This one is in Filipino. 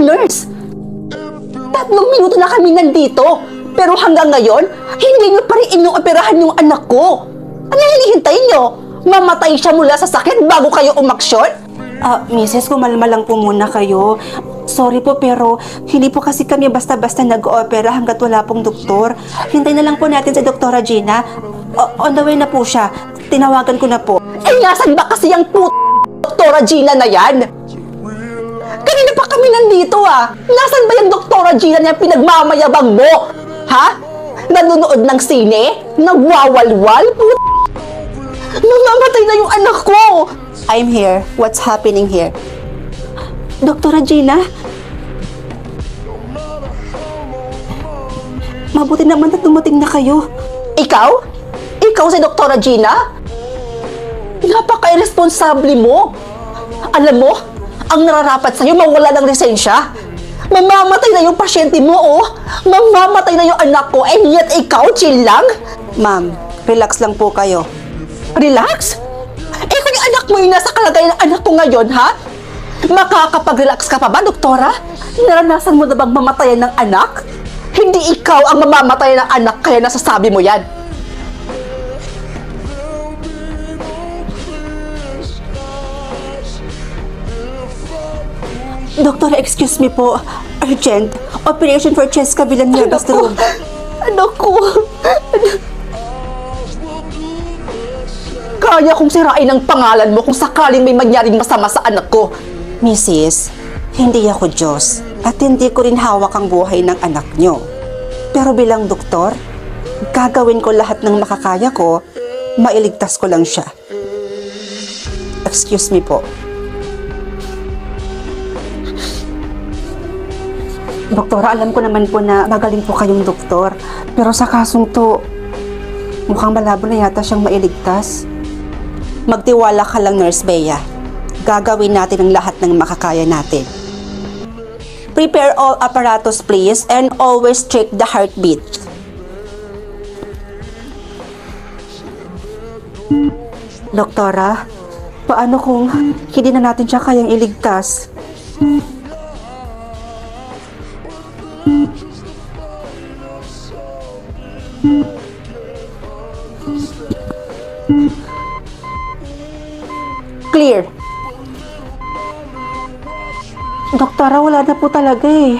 nurse. 3 minuto na kami nandito. Pero hanggang ngayon, hindi niyo pa rin inooperahan yung anak ko. Ano hinihintay niyo? Mamatay siya mula sa sakit bago kayo umaksyon? Mrs., kumalma lang po muna kayo. Sorry po pero hindi po kasi kami basta-basta nag-opera hanggat wala pong doktor. Hintay na lang po natin si Doktora Gina. On the way na po siya. Tinawagan ko na po. Eh, nasan ba kasi yung Doktora Gina na yan? Kanina pa kami nandito Nasan ba yung Doktora Gina na pinagmamayabang mo? Ha? Nanonood ng sine? Nagwawalwal? Namamatay na yung anak ko! I'm here. What's happening here? Doktora Gina? Mabuti naman na dumating na kayo. Ikaw? Ikaw si Doktora Gina? Napaka-irresponsable mo. Alam mo, ang nararapat sa'yo mawala ng lisensya. Mamamatay na yung pasyente mo, Mamamatay na yung anak ko, and yet ikaw, chill lang? Ma'am, relax lang po kayo. Relax? Eh kung yung anak mo yung nasa kalagayan ng anak ko ngayon, ha? Makakapag-relax ka pa ba, doktora? Naranasan mo na bang mamatayan ng anak? Hindi ikaw ang mamamatay ng anak, kaya nasasabi mo yan. Doktora, excuse me po. Urgent. Operation for chest cavillan nervous stroke. Anak ko. Kaya kong sirain ang pangalan mo kung sakaling may mangyaring masama sa anak ko. Mrs., hindi ako Diyos at hindi ko rin hawak ang buhay ng anak nyo. Pero bilang doktor, gagawin ko lahat ng makakaya ko, mailigtas ko lang siya. Excuse me po. Doktora, alam ko naman po na magaling po kayong doktor. Pero sa kasong to, mukhang malabo na yata siyang mailigtas. Magtiwala ka lang, Nurse Bea. Gagawin natin ang lahat ng makakaya natin. Prepare all apparatus please and always check the heartbeat. Doktora, paano kung hindi na natin siya kayang iligtas? Clear. Doktora, wala na po talaga eh.